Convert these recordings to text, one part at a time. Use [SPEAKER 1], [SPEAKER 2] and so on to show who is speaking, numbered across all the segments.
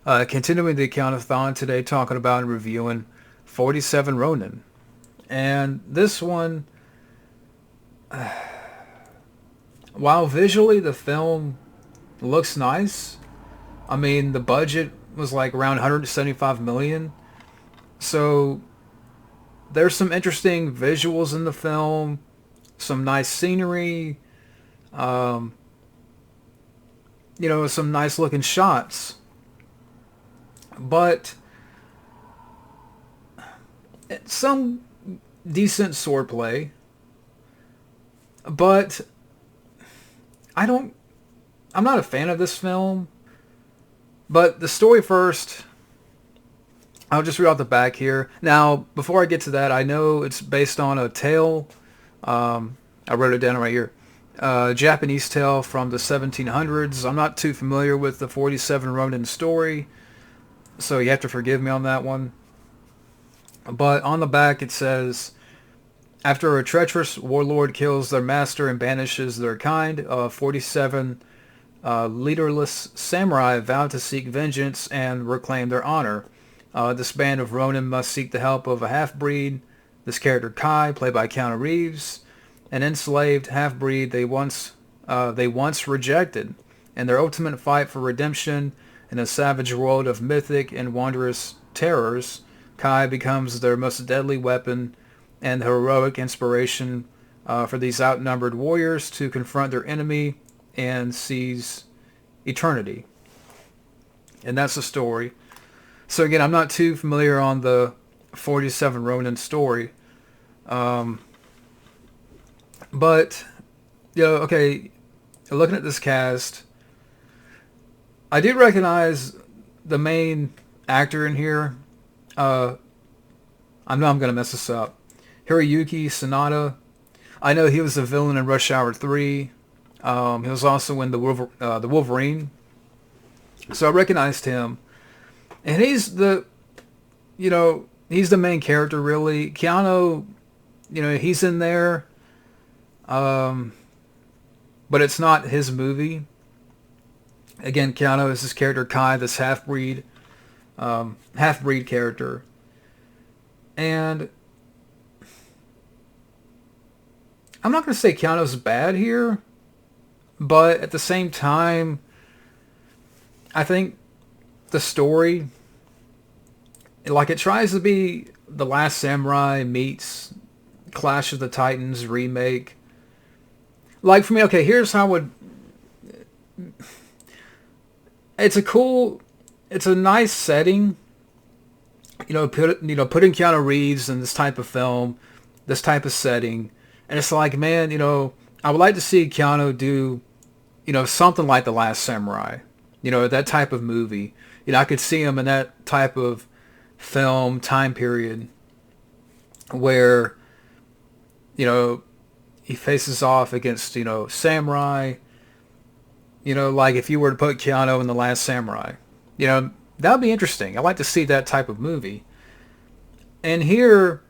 [SPEAKER 1] Continuing the Keanu-thon today, talking about and reviewing 47 Ronin. And this one, while visually the film looks nice, I mean, the budget was like around 175 million. So there's some interesting visuals in the film, some nice scenery, um, some nice looking shots. But some decent swordplay. But I don't. I'm not a fan of this film. But the story first. I'll just read out the back here. Now, before I get to that, I know it's based on a tale. I wrote it down right here. Japanese tale from the 1700s. I'm not too familiar with the 47 Ronin story, so you have to forgive me on that one. But on the back it says, after a treacherous warlord kills their master and banishes their kind, 47 leaderless samurai vow to seek vengeance and reclaim their honor. This band of Ronin must seek the help of a half-breed, this character Kai, played by Keanu Reeves, an enslaved half-breed they once rejected. In their ultimate fight for redemption in a savage world of mythic and wondrous terrors, Kai becomes their most deadly weapon and the heroic inspiration for these outnumbered warriors to confront their enemy and seize eternity. And that's the story. So again, I'm not too familiar on the 47 Ronin story. But, okay, looking at this cast, I did recognize the main actor in here. I know I'm going to mess this up. Hiroyuki Sanada. I know he was the villain in Rush Hour 3. He was also in the Wolverine. So I recognized him. And he's the main character, really. Keanu, he's in there. But it's not his movie. Again, Keanu is his character Kai, this half-breed character. And I'm not going to say Keanu's bad here, but at the same time, I think the story, like, it tries to be The Last Samurai meets Clash of the Titans remake. Like, for me, okay, here's how it's a nice setting. Putting Keanu Reeves in this type of film, this type of setting, and it's like, man, I would like to see Keanu do, something like The Last Samurai, that type of movie. I could see him in that type of film time period where, he faces off against, samurai. Like if you were to put Keanu in The Last Samurai, that would be interesting. I'd like to see that type of movie. And here,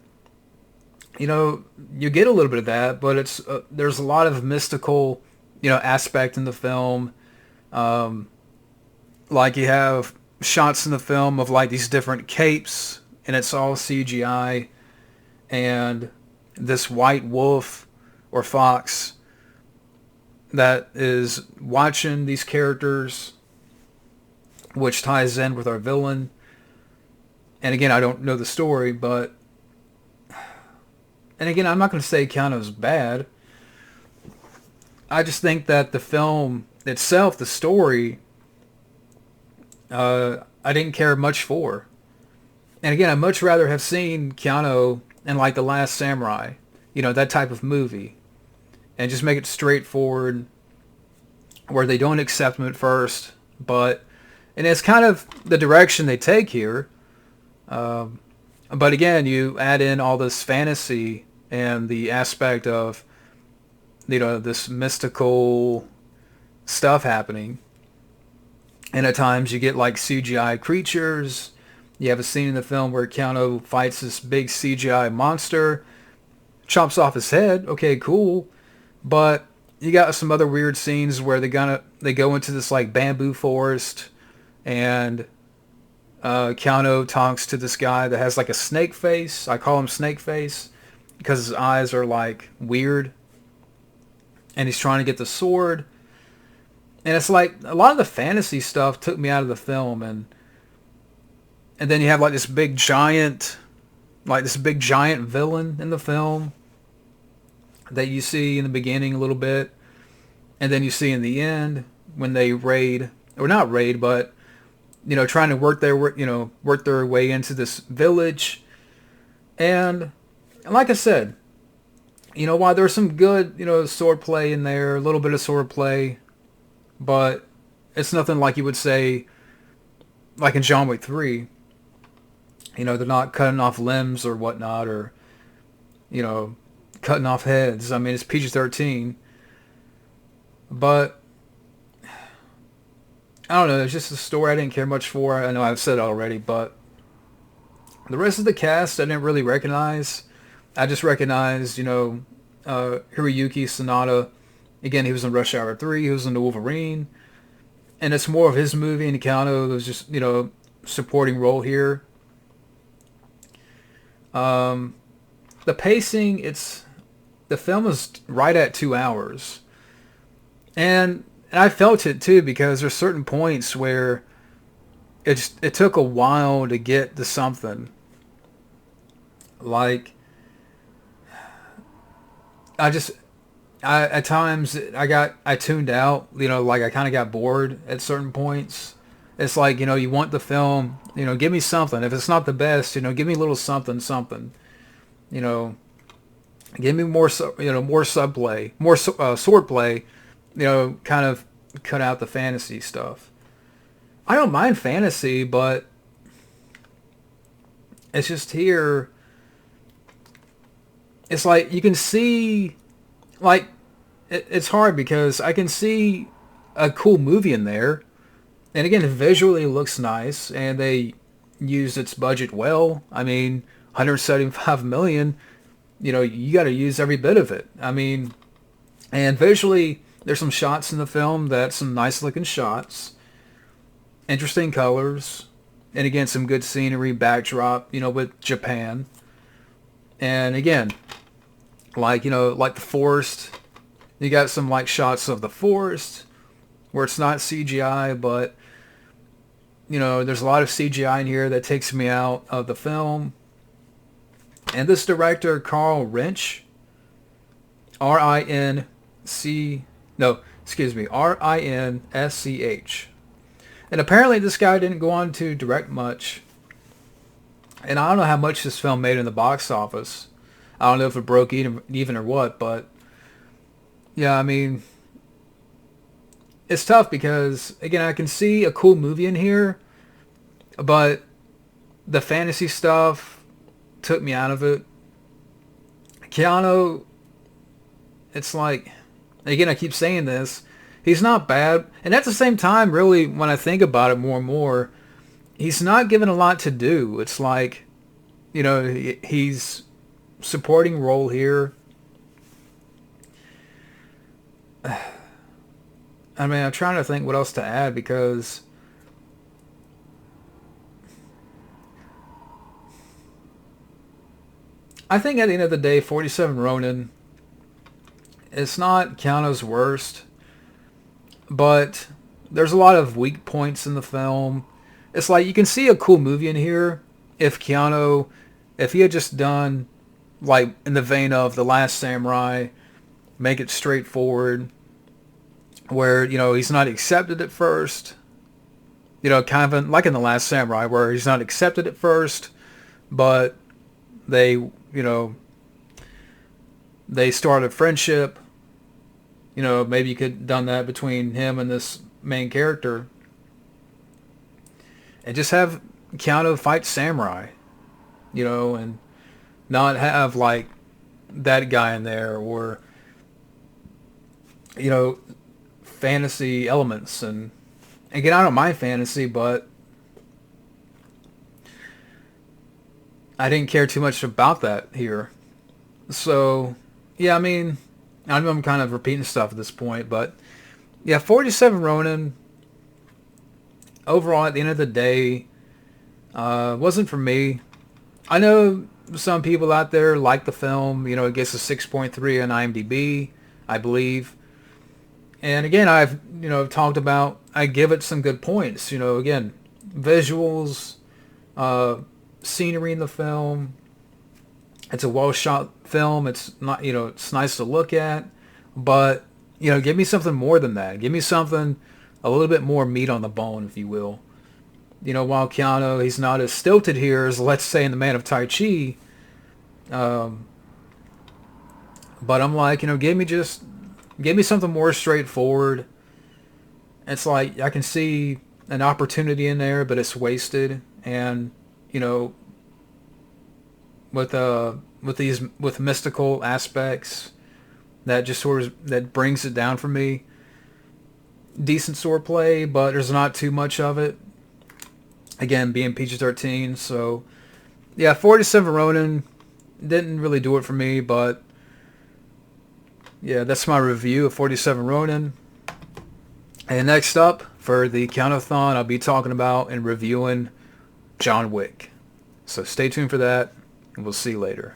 [SPEAKER 1] you get a little bit of that, but it's there's a lot of mystical, aspect in the film. Like you have shots in the film of like these different capes, and it's all CGI, and this white wolf or fox that is watching these characters, which ties in with our villain. And again, I don't know the story, but... And again, I'm not going to say Keanu's bad. I just think that the film itself, the story, I didn't care much for. And again, I'd much rather have seen Keanu in like The Last Samurai, that type of movie. And just make it straightforward, where they don't accept him at first, but... And it's kind of the direction they take here. But again, you add in all this fantasy and the aspect of, this mystical stuff happening. And at times you get like CGI creatures. You have a scene in the film where Keanu fights this big CGI monster, chops off his head. Okay, cool. But you got some other weird scenes where they go into this like bamboo forest, and Keanu talks to this guy that has like a snake face. I call him Snake Face because his eyes are like weird. And he's trying to get the sword. And it's like a lot of the fantasy stuff took me out of the film. And then you have like this big giant villain in the film that you see in the beginning a little bit. And then you see in the end when they raid, or not raid, but trying to work their way into this village. And like I said, while there's some good, sword play in there, a little bit of sword play, but it's nothing like you would say, like in John Wick 3. They're not cutting off limbs or whatnot, or, cutting off heads. I mean, it's PG-13. But I don't know, it's just a story I didn't care much for. I know I've said it already, but the rest of the cast I didn't really recognize. I just recognized, Hiroyuki Sanada. Again, he was in Rush Hour 3, he was in the Wolverine. And it's more of his movie, and Keanu was just, supporting role here. The pacing, the film is right at 2 hours. And I felt it too, because there's certain points where it took a while to get to something. Like, at times I tuned out, like I kind of got bored at certain points. It's like, you want the film, give me something. If it's not the best, give me a little something. Give me more, more subplay, more sword play, kind of cut out the fantasy stuff. I don't mind fantasy, but it's just here. It's like you can see, like, it's hard because I can see a cool movie in there. And again, visually it looks nice, and they used its budget well. I mean, 175 million, you got to use every bit of it. I mean, and visually, there's some shots in the film that's some nice looking shots, interesting colors, and again, some good scenery, backdrop, with Japan. And again, like the forest, you got some like shots of the forest where it's not CGI, but there's a lot of CGI in here that takes me out of the film. And this director, Rinsch, Rinsch. And apparently this guy didn't go on to direct much. And I don't know how much this film made in the box office. I don't know if it broke even or what, but yeah, I mean, it's tough because, again, I can see a cool movie in here, but the fantasy stuff took me out of it. Keanu, it's like, again, I keep saying this, he's not bad. And at the same time, really, when I think about it more and more, he's not given a lot to do. It's like, he's supporting role here. I mean, I'm trying to think what else to add, because I think at the end of the day, 47 Ronin, it's not Keanu's worst, but there's a lot of weak points in the film. It's like you can see a cool movie in here if he had just done, like, in the vein of The Last Samurai, make it straightforward, where, he's not accepted at first, kind of like in The Last Samurai, where he's not accepted at first, but they start a friendship. Maybe you could have done that between him and this main character, and just have Keanu fight samurai, and not have like that guy in there, or fantasy elements. And again, I don't mind fantasy, but I didn't care too much about that here. So yeah, I mean, I know I'm kind of repeating stuff at this point, but yeah, 47 Ronin, overall, at the end of the day, Wasn't for me. I know some people out there like the film. You know, it gets a 6.3 on IMDb, I believe. And again, I've, talked about, I give it some good points. You know, again, visuals, scenery in the film. It's a well-shot film. It's not, it's nice to look at. But, give me something more than that. Give me something, a little bit more meat on the bone, if you will. While Keanu, he's not as stilted here as, let's say, in The Man of Tai Chi. But I'm like, give me something more straightforward. It's like, I can see an opportunity in there, but it's wasted. And, with mystical aspects, that just sort of, that brings it down for me. Decent swordplay, but there's not too much of it. Again, being PG-13, so yeah, 47 Ronin didn't really do it for me, but yeah, that's my review of 47 Ronin. And next up, for the Keanu-thon, I'll be talking about and reviewing John Wick. So stay tuned for that, and we'll see you later.